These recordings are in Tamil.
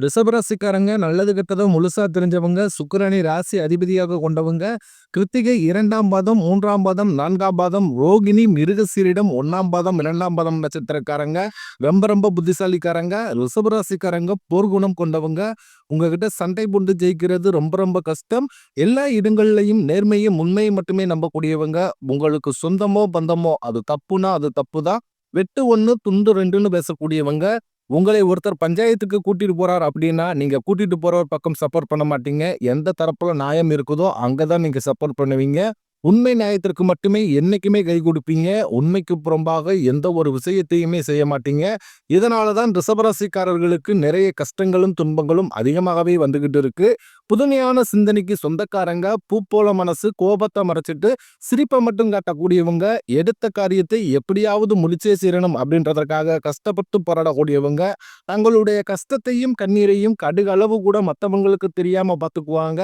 ரிஷபராசிக்காரங்க நல்லது கெட்டதோ முழுசா தெரிஞ்சவங்க, சுக்கிரனை ராசி அதிபதியாக கொண்டவங்க, கிருத்திகை 2ஆம் பாதம், 3ஆம் பாதம், 4ஆம் பாதம், ரோகிணி, மிருகசீரிடம் 1ஆம் பாதம், 2ஆம் பாதம் நட்சத்திரக்காரங்க, ரொம்ப புத்திசாலிக்காரங்க, ரிஷபராசிக்காரங்க போர்க்குணம் கொண்டவங்க. உங்ககிட்ட சண்டை போட்டு ஜெயிக்கிறது ரொம்ப கஷ்டம். எல்லா இடங்கள்லையும் நேர்மையும் உண்மையை மட்டுமே நம்பக்கூடியவங்க. உங்களுக்கு சொந்தமோ பந்தமோ அது தப்புனா அது தப்புதான். வெட்டு 1 துண்டு 2ன்னு பேசக்கூடியவங்க. உங்களை ஒருத்தர் பஞ்சாயத்துக்கு கூட்டிட்டு போறார் அப்படின்னா, நீங்க கூட்டிட்டு போறவர் பக்கம் சப்போர்ட் பண்ண மாட்டீங்க. எந்த தரப்புல நியாயம் இருக்குதோ அங்கதான் நீங்க சப்போர்ட் பண்ணுவீங்க. உண்மை நியாயத்திற்கு மட்டுமே என்னைக்குமே கை கொடுப்பீங்க. உண்மைக்கு புறம்பாக எந்த ஒரு விஷயத்தையுமே செய்ய மாட்டீங்க. இதனாலதான் ரிஷபராசிக்காரர்களுக்கு நிறைய கஷ்டங்களும் துன்பங்களும் அதிகமாகவே வந்துகிட்டு இருக்கு. புதுமையான சிந்தனைக்கு சொந்தக்காரங்க, பூ போல மனசு, கோபத்தை மறைச்சிட்டு சிரிப்பை மட்டும் காட்டக்கூடியவங்க, எடுத்த காரியத்தை எப்படியாவது முடிச்சே சேரணும் அப்படின்றதற்காக கஷ்டப்பட்டு போராடக்கூடியவங்க, தங்களுடைய கஷ்டத்தையும் கண்ணீரையும் கடுகளவு கூட மற்றவங்களுக்கு தெரியாம பார்த்துக்குவாங்க.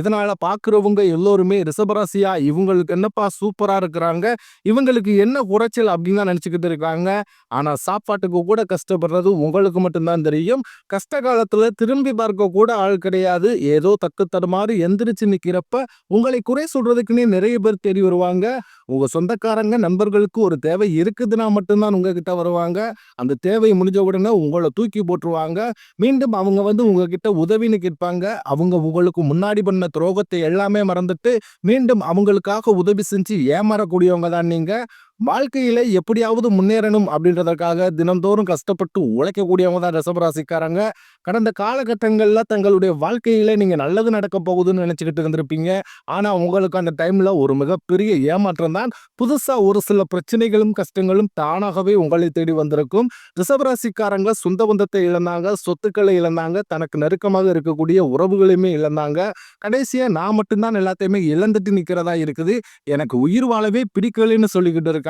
இதனால பாக்குறவங்க எல்லோருமே ரிஷபராசியா இவங்களுக்கு என்னப்பா சூப்பரா இருக்கிறாங்க, இவங்களுக்கு என்ன குறைச்சல் அப்படின்னு தான் நினைச்சுக்கிட்டு இருக்காங்க. ஆனா சாப்பாட்டுக்கு கூட கஷ்டப்படுறது உங்களுக்கு மட்டும்தான் தெரியும். கஷ்ட காலத்துல திரும்பி பார்க்க கூட ஆள் கிடையாது. ஏதோ தட்டு தடுமாறி எந்திரிச்சு நிக்கிறப்ப உங்களை குறை சொல்றதுக்குன்னே நிறைய பேர் தேடி வருவாங்க. உங்க சொந்தக்காரங்க நண்பர்களுக்கு ஒரு தேவை இருக்குதுன்னா மட்டும்தான் உங்ககிட்ட வருவாங்க. அந்த தேவை முடிஞ்ச உடனே உங்களை தூக்கி போட்டுருவாங்க. மீண்டும் அவங்க உங்ககிட்ட உதவின்னு கேட்பாங்க. அவங்க உங்களுக்கு முன்னாடி பண்ண துரோகத்தை எல்லாமே மறந்துட்டு மீண்டும் அவங்களுக்காக உதவி செஞ்சு ஏமாறக்கூடியவங்க தான் நீங்க. வாழ்க்கையில எப்படியாவது முன்னேறணும் அப்படின்றதற்காக தினந்தோறும் கஷ்டப்பட்டு உழைக்கக்கூடியவங்க தான் ரிஷபராசிக்காரங்க. கடந்த காலகட்டங்கள்ல தங்களுடைய வாழ்க்கையில நீங்க நல்லது நடக்க போகுதுன்னு நினைச்சுக்கிட்டு இருந்திருப்பீங்க. ஆனா உங்களுக்கு அந்த டைம்ல ஒரு மிகப்பெரிய ஏமாற்றம் தான். புதுசா ஒரு சில பிரச்சனைகளும் கஷ்டங்களும் தானாகவே உங்களை தேடி வந்திருக்கும். ரிஷபராசிக்காரங்க சொந்த பந்தத்தை இழந்தாங்க, சொத்துக்களை இழந்தாங்க, தனக்கு நெருக்கமாக இருக்கக்கூடிய உறவுகளையுமே இழந்தாங்க. கடைசியா நான் மட்டும்தான் எல்லாத்தையுமே இழந்துட்டு நிக்கிறதா இருக்குது, எனக்கு உயிர் வாழவே பிடிக்கலைன்னு சொல்லிக்கிட்டு இருக்காங்க.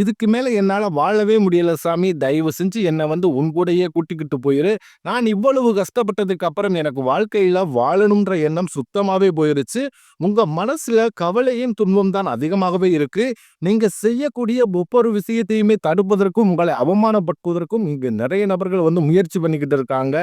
இதுக்கு மேல என்னால வாழவே முடியல சாமி, தயவு செஞ்சு என்னை உன் கூடயே கூட்டிக்கிட்டு போயிரு. நான் இவ்வளவு கஷ்டப்பட்டதுக்கு அப்புறம் எனக்கு வாழ்க்கையில வாழணும்ன்ற எண்ணம் சுத்தமாவே போயிருச்சு. உங்க மனசுல கவலையும் துன்பம் தான் அதிகமாகவே இருக்கு. நீங்க செய்யக்கூடிய ஒவ்வொரு விஷயத்தையுமே தடுப்பதற்கும் உங்களை அவமானப்படுத்துவதற்கும் இங்க நிறைய நபர்கள் முயற்சி பண்ணிக்கிட்டு இருக்காங்க.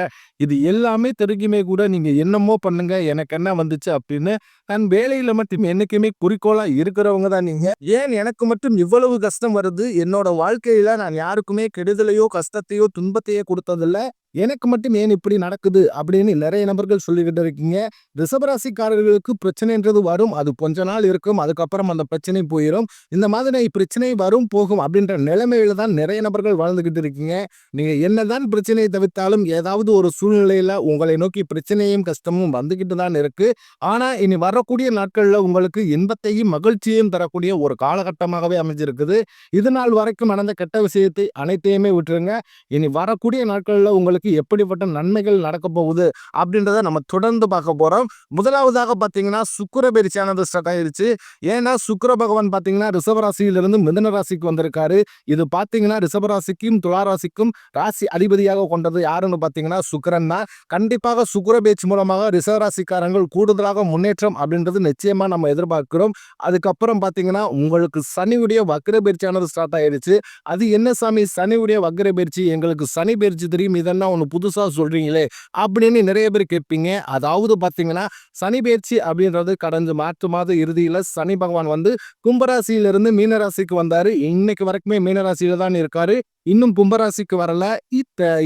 இது எல்லாமே தெரிஞ்சுமே கூட நீங்க என்னமோ பண்ணுங்க, எனக்கு என்ன வந்துச்சு அப்படின்னு தன் வேலையில மட்டும் என்னைக்குமே குறிக்கோளா இருக்கிறவங்க தான் நீங்க. ஏன் எனக்கு மட்டும் இவ்வளவு கஷ்டம் வருது, என்னோட வாழ்க்கையில நான் யாருக்குமே கெடுதலையோ கஷ்டத்தையோ துன்பத்தையோ கொடுத்ததில்ல, எனக்கு மட்டும் ஏன் இப்படி நடக்குது அப்படின்னு நிறைய நபர்கள் சொல்லிக்கிட்டு இருக்கீங்க. ரிஷபராசிக்காரர்களுக்கு பிரச்சனைன்றது வரும், அது கொஞ்ச நாள் இருக்கும், அதுக்கப்புறம் அந்த பிரச்சனை போயிடும். இந்த மாதிரி பிரச்சனை வரும் போகும் அப்படின்ற நிலைமையில தான் நிறைய நபர்கள் வாழ்ந்துகிட்டு இருக்கீங்க. நீங்க என்னதான் பிரச்சனையை தவிர்த்தாலும் ஏதாவது ஒரு சூழ்நிலையில உங்களை நோக்கி பிரச்சனையும் கஷ்டமும் வந்துகிட்டு தான் இருக்கு. ஆனா இனி வரக்கூடிய நாட்கள்ல உங்களுக்கு இன்பத்தையும் மகிழ்ச்சியையும் தரக்கூடிய ஒரு காலகட்டமாகவே அமைஞ்சிருக்குது. இது நாள் வரைக்கும் நடந்த கெட்ட விஷயத்தை அனைத்தையுமே விட்டுருங்க. இனி வரக்கூடிய நாட்கள்ல உங்களுக்கு எப்படிப்பட்ட நன்மைகள் நடக்க போகுது அப்படின்றத நம்ம தொடர்ந்து பார்க்க போறோம். முதலாவதாக பாத்தீங்கன்னா சுக்கிர பயிற்சியானது ஸ்டார்ட் ஆயிருச்சு. ஏன்னா சுக்கிர பகவான் பாத்தீங்கன்னா ரிஷபராசியிலிருந்து மிதுன ராசிக்கு வந்திருக்காரு. இது பாத்தீங்கன்னா ரிஷபராசிக்கும் துளாராசிக்கும் ராசி அதிபதியாக கொண்டது யாருன்னு பாத்தீங்கன்னா சுக்கிரன் தான். கண்டிப்பாக சுக்கிர பயிற்சி மூலமாக ரிஷபராசிக்காரங்கள் கூடுதலாக முன்னேற்றம் அப்படின்றது நிச்சயமா நம்ம எதிர்பார்க்கிறோம். அதுக்கப்புறம் பாத்தீங்கன்னா உங்களுக்கு சனியுடைய வக்ர பயிற்சியானது ஸ்டார்ட் ஆயிருச்சு. அது என்ன சாமி சனியுடைய வக்ர பயிற்சி, எங்களுக்கு சனி பயிற்சி தெரியும், இதெல்லாம் ஒண்ணு புதுசா சொல்றீங்களே அப்படின்னு நிறைய பேர் கேட்பீங்க. அதாவது பாத்தீங்கன்னா சனி பயிற்சி அப்படின்றது கடந்த மார்ச் மாத இறுதியில சனி பகவான் கும்பராசியிலிருந்து மீனராசிக்கு வந்தாரு. இன்னைக்கு வரைக்குமே மீனராசியில தான் இருக்காரு, இன்னும் கும்பராசிக்கு வரல.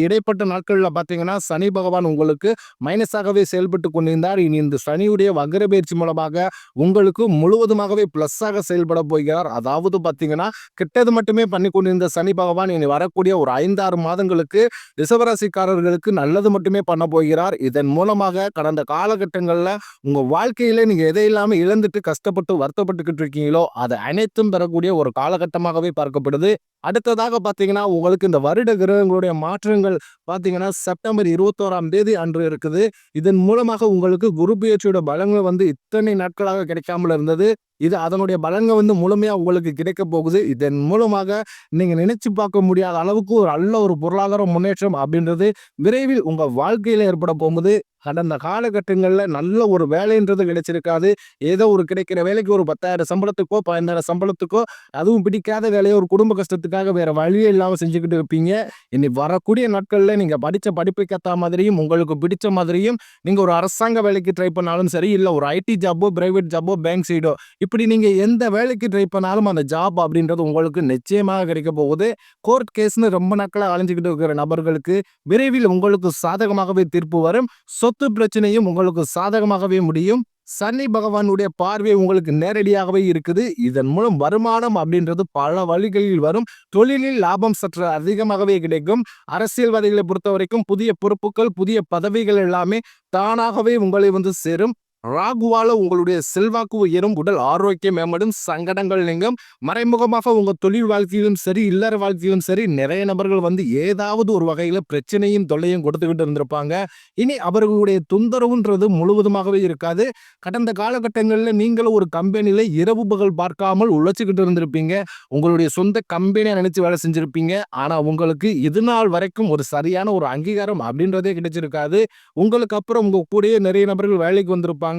இடைப்பட்ட நாட்கள்ல பாத்தீங்கன்னா சனி பகவான் உங்களுக்கு மைனஸாகவே செயல்பட்டு கொண்டிருந்தார். இனி இந்த சனியுடைய வக்ர பயிற்சி மூலமாக உங்களுக்கு முழுவதுமாகவே பிளஸ்ஸாக செயல்பட போகிறார். அதாவது பாத்தீங்கன்னா கெட்டது மட்டுமே பண்ணி கொண்டிருந்த சனி பகவான் இனி வரக்கூடிய ஒரு 5-6 மாதங்களுக்கு ரிஷபராசிக்காரர்களுக்கு நல்லது மட்டுமே பண்ண போகிறார். இதன் மூலமாக கடந்த காலகட்டங்கள்ல உங்க வாழ்க்கையில நீங்க எதையில்லாம இழந்துட்டு கஷ்டப்பட்டு வருத்தப்பட்டுக்கிட்டு இருக்கீங்களோ அதை அனைத்தும் பெறக்கூடிய ஒரு காலகட்டமாகவே பார்க்கப்படுது. அடுத்ததாக பாத்தீங்கன்னா உங்களுக்கு இந்த வருட கிரகங்களுடைய மாற்றங்கள் பாத்தீங்கன்னா செப்டம்பர் 21ஆம் தேதி அன்று இருக்குது. இதன் மூலமாக உங்களுக்கு குரு பெயர்ச்சியோட பலங்கள் இத்தனை நாட்களாக கிடைக்காமல் இருந்தது. இது அதனுடைய பலன்கள் முழுமையா உங்களுக்கு கிடைக்க போகுது. இதன் மூலமாக நீங்க நினைச்சு பார்க்க முடியாத அளவுக்கு ஒரு நல்ல ஒரு பொருளாதார முன்னேற்றம் அப்படின்றது விரைவில் உங்க வாழ்க்கையில ஏற்பட போகுது. கடந்த காலகட்டங்கள்ல நல்ல ஒரு வேலைன்றது கிடைச்சிருக்காது. ஏதோ ஒரு கிடைக்கிற வேலைக்கு ஒரு 10,000 சம்பளத்துக்கோ 15,000 சம்பளத்துக்கோ, அதுவும் பிடிக்காத வேலையை ஒரு குடும்ப கஷ்டத்துக்காக வேற வழியே இல்லாம செஞ்சுக்கிட்டு இருப்பீங்க. இனி வரக்கூடிய நாட்கள்ல நீங்க படிச்ச படிப்புக்கு ஏத்த மாதிரியும், உங்களுக்கு பிடிச்ச மாதிரியும் நீங்க ஒரு அரசாங்க வேலைக்கு ட்ரை பண்ணாலும் சரி, இல்ல ஒரு ஐடி ஜாப்போ, பிரைவேட் ஜாப்போ, பேங்க் சைடோ இப்படி நீங்க எந்த வேலைக்கு ட்ரை பண்ணாலும் அந்த ஜாப் அப்படின்றது உங்களுக்கு நிச்சயமாக கிடைக்க போகுது. கோர்ட் கேஸ்ன்னு ரொம்ப நாட்களா அலைஞ்சுகிட்டு இருக்கிற நபர்களுக்கு விரைவில் உங்களுக்கு சாதகமாகவே தீர்ப்பு வரும். சொத்து பிரச்சனையும் உங்களுக்கு சாதகமாகவே முடியும். சனி பகவானுடைய பார்வை உங்களுக்கு நேரடியாகவே இருக்குது. இதன் மூலம் வருமானம் அப்படின்றது பல வழிகளில் வரும். தொழிலில் லாபம் சற்று அதிகமாகவே கிடைக்கும். அரசியல்வாதிகளை பொறுத்தவரைக்கும் புதிய பொறுப்புகள், புதிய பதவிகள் எல்லாமே தானாகவே உங்களை வந்து சேரும். ராகுவால உங்களுடைய செல்வாக்கு உயரும், உடல் ஆரோக்கியம் மேம்படும், சங்கடங்கள் நீங்கும். மறைமுகமாக உங்க தொழில் வாழ்க்கையிலும் சரி, இல்லற வாழ்க்கையிலும் சரி, நிறைய நபர்கள் வந்து ஏதாவது ஒரு வகையில பிரச்சனையும் தொல்லையும் கொடுத்துக்கிட்டு இருந்திருப்பாங்க. இனி அவர்களுடைய தொந்தரவுன்றது முழுவதுமாகவே இருக்காது. கடந்த காலகட்டங்களில் நீங்களும் ஒரு கம்பெனியில இரவு பகல் பார்க்காமல் உழைச்சிக்கிட்டு இருந்திருப்பீங்க. உங்களுடைய சொந்த கம்பெனியை நினைச்சு வேலை செஞ்சிருப்பீங்க. ஆனா உங்களுக்கு இது நாள் வரைக்கும் ஒரு சரியான ஒரு அங்கீகாரம் அப்படின்றதே கிடைச்சிருக்காது. உங்களுக்கு அப்புறம் உங்க கூடயே நிறைய நபர்கள் வேலைக்கு வந்திருப்பாங்க.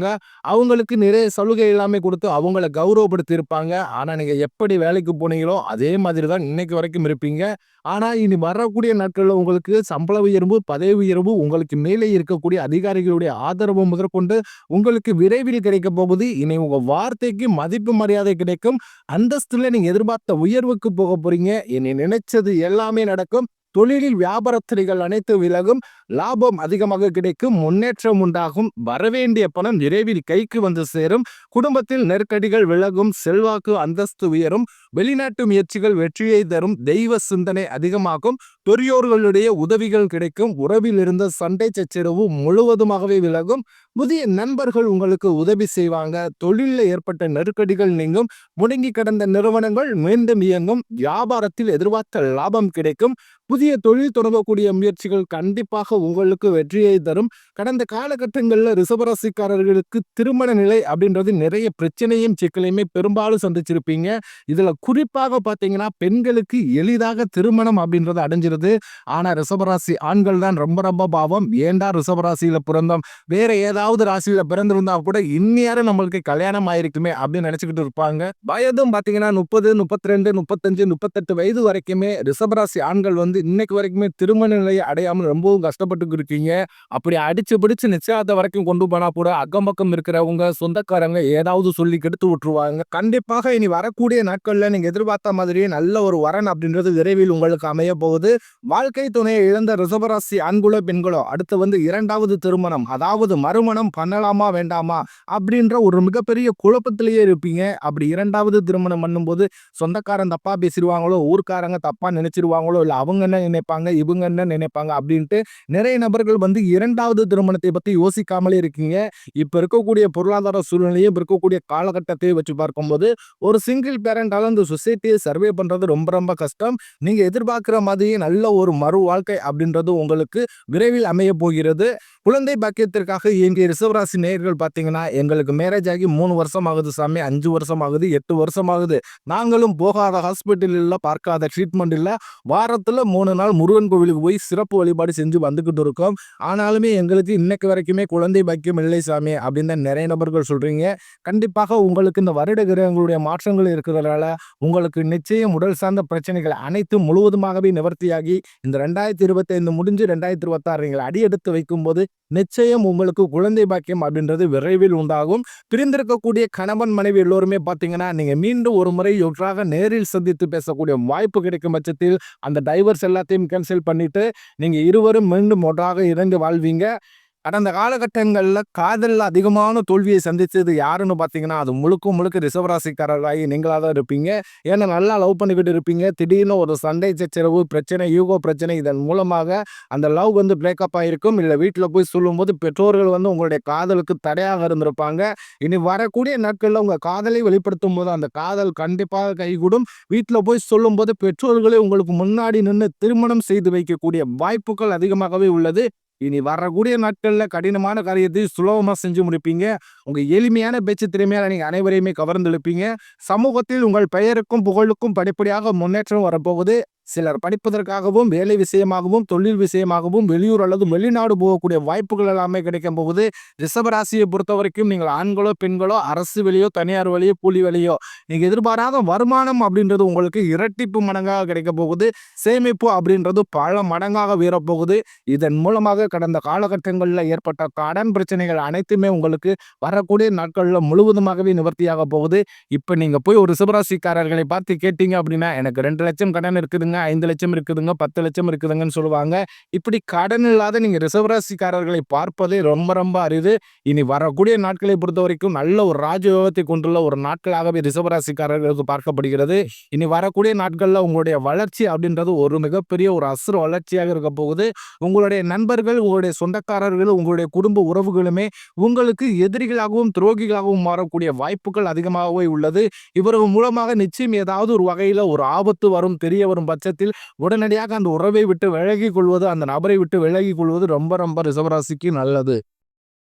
அவங்களுக்கு நிறைய சலுகை எல்லாமே கொடுத்து அவங்கள கௌரவப்படுத்தி இருப்பாங்க. ஆனா நீங்க எப்படி வேலைக்கு போனீங்களோ அதே மாதிரி தான் இன்னைக்கு வரைக்கும் இருப்பீங்க. ஆனா இனி வரக்கூடிய நாட்கள்ல உங்களுக்கு சம்பள உயர்வு, பதவி உயர்வு, உங்களுக்கு மேலே இருக்கக்கூடிய அதிகாரிகளுடைய ஆதரவு முதற்கொண்டு உங்களுக்கு விரைவில் கிடைக்க போகுது. இனி உங்க வார்த்தைக்கு மதிப்பு மரியாதை கிடைக்கும். அந்தஸ்துல நீங்க எதிர்பார்த்த உயர்வுக்கு போக போறீங்க. இனி நினைச்சது எல்லாமே நடக்கும். தொழிலில் வியாபாரத்திரிகள் அனைத்து விலகும். லாபம் அதிகமாக கிடைக்கும். முன்னேற்றம் உண்டாகும். வரவேண்டிய பணம் விரைவில் கைக்கு வந்து சேரும். குடும்பத்தில் நெருக்கடிகள் விலகும். செல்வாக்கு அந்தஸ்து உயரும். வெளிநாட்டு முயற்சிகள் வெற்றியை தரும். தெய்வ சிந்தனை அதிகமாகும். பெரியோர்களுடைய உதவிகள் கிடைக்கும். உறவில் இருந்த சண்டை சச்சரவு முழுவதுமாகவே விலகும். புதிய நண்பர்கள் உங்களுக்கு உதவி செய்வாங்க. தொழிலில் ஏற்பட்ட நெருக்கடிகள் நீங்கும். முடங்கி கிடந்த நிறுவனங்கள் மீண்டும் இயங்கும். வியாபாரத்தில் எதிர்பார்த்த லாபம் கிடைக்கும். புதிய தொழில் தொடங்கக்கூடிய முயற்சிகள் கண்டிப்பாக உங்களுக்கு வெற்றியை தரும். கடந்த காலகட்டங்களில் ரிஷபராசிக்காரர்களுக்கு திருமண நிலை அப்படின்றது நிறைய பிரச்சனையும் சிக்கலையுமே பெரும்பாலும் சந்திச்சிருப்பீங்க. இதுல குறிப்பாக பாத்தீங்கன்னா பெண்களுக்கு எளிதாக திருமணம் அப்படின்றது அடைஞ்சிருது. ஆனா ரிஷபராசி ஆண்கள் தான் ரொம்ப ரொம்ப பாவம். ஏண்டா ரிஷபராசியில பிறந்தோம், வேற ஏதாவது ராசியில பிறந்திருந்தா கூட இன்னும் நம்மளுக்கு கல்யாணம் ஆயிருக்குமே அப்படின்னு நினைச்சுக்கிட்டு இருப்பாங்க. வயதும் பாத்தீங்கன்னா 30, 32, 35, 38 வயது வரைக்குமே ரிஷபராசி ஆண்கள் வந்து இன்னைக்கு வரைக்குமே திருமண நிலையை அடையாமல் ரொம்பவும் கஷ்டப்பட்டு இருக்கீங்க. அப்படி அடிச்சு பிடிச்சு நிச்சயத்தை வரைக்கும் கொண்டு போனா கூட அக்கம் பக்கம் இருக்கிறவங்க சொந்தக்காரங்க ஏதாவது சொல்லி கெடுத்து விட்டுருவாங்க. கண்டிப்பாக இனி வரக்கூடிய நாட்கள்ல நீங்க எதிர்பார்த்த மாதிரியே நல்ல ஒரு வரன் அப்படின்றது விரைவில் உங்களுக்கு அமைய போகுது. வாழ்க்கை துணையை இழந்த ரிஷபராசி ஆண்களோ பெண்களோ அடுத்து வந்து இரண்டாவது திருமணம், அதாவது மறுமணம் பண்ணலாமா வேண்டாமா அப்படின்ற ஒரு மிகப்பெரிய குழப்பத்திலேயே இருப்பீங்க. அப்படி இரண்டாவது திருமணம் பண்ணும்போது சொந்தக்காரன் தப்பா பேசிடுவாங்களோ, ஊர்க்காரங்க தப்பா நினைச்சிருவாங்களோ, இல்ல அவங்க என்ன நினைப்பாங்க, இவங்க என்ன நினைப்பாங்க அப்படின்ட்டு நிறைய நபர்கள் வந்து இரண்டாவது திருமணத்தை பத்தி யோசிக்காமலே இருக்கீங்க. இப்ப இருக்கக்கூடிய பொருளாதார சூழ்நிலையும் இப்ப இருக்கக்கூடிய காலகட்டத்தை வச்சு பார்க்கும்போது ஒரு சிங்கிள் பேரண்டால இந்த சொசைட்டியை சர்வே பண்றது ரொம்ப ரொம்ப கஷ்டம். நீங்க எதிர்பார்க்கிற மாதிரியே நல்ல ஒரு மறு வாழ்க்கை அப்படின்றது உங்களுக்கு விரைவில் அமைய போகிறது. குழந்தை பாக்கியத்திற்காக இயங்கிய ரிஷபராசி நேயர்கள் பாத்தீங்கன்னா, எங்களுக்கு மேரேஜ் ஆகி 3 வருஷம் ஆகுது சாமி, 5 வருஷம் ஆகுது, 8 வருஷம் ஆகுது, நாங்களும் போகாத ஹாஸ்பிட்டல் இல்ல, பார்க்காத ட்ரீட்மெண்ட் இல்ல, வாரத்துல 3 நாள் முருகன் கோவிலுக்கு போய் சிறப்பு வழிபாடு செஞ்சு வந்துகிட்டு இருக்கோம். ஆனாலுமே எங்களுக்கு இன்னைக்கு வரைக்குமே குழந்தை பாக்கியம் இல்லை சாமி அப்படின்னு தான் நிறைய நபர்கள் சொல்றீங்க. கண்டிப்பாக உங்களுக்கு இந்த வருட கிரகங்களுடைய மாற்றங்கள் இருக்கிறதுனால உங்களுக்கு நிச்சயம் உடல் சார்ந்த பிரச்சனைகள் அனைத்தும் முழுவதுமாகவே நிவர்த்தியாகி இந்த 2025 முடிஞ்சு 2026 நீங்கள் அடியெடுத்து வைக்கும்போது நிச்சயம் உங்களுக்கு குழந்தை பாக்கியம் அப்படின்றது விரைவில் உண்டாகும். பிரிந்திருக்கக்கூடிய கணவன் மனைவி எல்லோருமே பாத்தீங்கன்னா, நீங்க மீண்டும் ஒரு முறை ஒன்றாக நேரில் சந்தித்து பேசக்கூடிய வாய்ப்பு கிடைக்கும் பட்சத்தில் அந்த டைவர்ஸ் எல்லாத்தையும் கேன்சல் பண்ணிட்டு நீங்க இருவரும் மீண்டும் ஒன்றாக இணைந்து வாழ்வீங்க. கடந்த காலகட்டங்கள்ல காதல்ல அதிகமான தோல்வியை சந்திச்சது யாருன்னு பாத்தீங்கன்னா, அது முழுக்க முழுக்க ரிஷபராசிக்காரர்களாகி நீங்களா தான் இருப்பீங்க. ஏன்னா நல்லா லவ் பண்ணிக்கிட்டு இருப்பீங்க. திடீர்னு ஒரு சண்டை சச்சரவு பிரச்சனை, ஈகோ பிரச்சனை, இதன் மூலமாக அந்த லவ் வந்து பிரேக்கப் ஆயிருக்கும். இல்ல வீட்டுல போய் சொல்லும்போது பெற்றோர்கள் வந்து உங்களுடைய காதலுக்கு தடையாக இருந்திருப்பாங்க. இனி வரக்கூடிய நாட்கள்ல உங்க காதலை வெளிப்படுத்தும் போது அந்த காதல் கண்டிப்பாக கைகூடும். வீட்டுல போய் சொல்லும் போது பெற்றோர்களே உங்களுக்கு முன்னாடி நின்று திருமணம் செய்து வைக்கக்கூடிய வாய்ப்புகள் அதிகமாகவே உள்ளது. இனி வரக்கூடிய நாட்கள்ல கடினமான காரியத்தை சுலபமா செஞ்சு முடிப்பீங்க. உங்க எளிமையான பேச்சு திறமையால நீங்க அனைவரையுமே கவர்ந்தெழுப்பீங்க. சமூகத்தில் உங்கள் பெயருக்கும் புகழுக்கும் படிப்படியாக முன்னேற்றம் வரப்போகுது. சிலர் படிப்பதற்காகவும், வேலை விஷயமாகவும், தொழில் விஷயமாகவும் வெளியூர் அல்லது வெளிநாடு போகக்கூடிய வாய்ப்புகள் எல்லாமே கிடைக்கப் போகுது. ரிஷபராசியை பொறுத்தவரைக்கும் நீங்கள் ஆண்களோ, பெண்களோ, அரசு வேலையோ, தனியார் வேலையோ, கூலி வேலையோ நீங்க எதிர்பாராத வருமானம் அப்படின்றது உங்களுக்கு இரட்டிப்பு மடங்காக கிடைக்கப் போகுது. சேமிப்பு அப்படின்றது பல மடங்காக உயரப்போகுது. இதன் மூலமாக கடந்த காலகட்டங்களில் ஏற்பட்ட கடன் பிரச்சனைகள் அனைத்துமே உங்களுக்கு வரக்கூடிய நாட்கள்ல முழுவதுமாகவே நிவர்த்தியாக போகுது. இப்ப நீங்க போய் ஒரு ரிஷபராசிக்காரர்களை பார்த்து கேட்டீங்க அப்படின்னா, எனக்கு 2,00,000 கடன் இருக்குதுங்க, 5,00,000 இருக்குதுங்க, 10,00,000 இருக்குதுங்கன்னு சொல்லுவாங்க. இப்படி கடன் இல்லாத நீங்க ரிஷபராசிக்காரர்களை பார்ப்பதே ரொம்ப ரொம்ப அரிது. இனி வரக்கூடிய நாட்களை பொறுத்தவரைக்கும் நல்ல ஒரு ராஜயோகத்தை கொண்டுள்ள ஒரு நாட்களாகவே ரிஷபராசிக்காரர்களுக்கு பார்க்கப்படுகிறது. இனி வரக்கூடிய நாட்கள்ல உங்களுடைய வளர்ச்சி அப்படின்றது ஒரு மிகப்பெரிய ஒரு அசுர வளர்ச்சியாக இருக்க போகுது. உங்களுடைய நண்பர்கள், உங்களுடைய சொந்தக்காரர்கள், உங்களுடைய குடும்ப உறவுகளுமே உங்களுக்கு எதிரிகளாகவும் துரோகிகளாகவும் மாறக்கூடிய வாய்ப்புகள் அதிகமாகவே உள்ளது. இவர்கள் மூலமாக நிச்சயம் ஏதாவது ஒரு வகையில ஒரு ஆபத்து வரும் தெரிய வரும் பட்சத்தில் உடனடியாக அந்த உறவை விட்டு விலகிக் கொள்வது, அந்த நபரை விட்டு விலகிக் கொள்வது ரொம்ப ரொம்ப ரிஷபராசிக்கு நல்லது.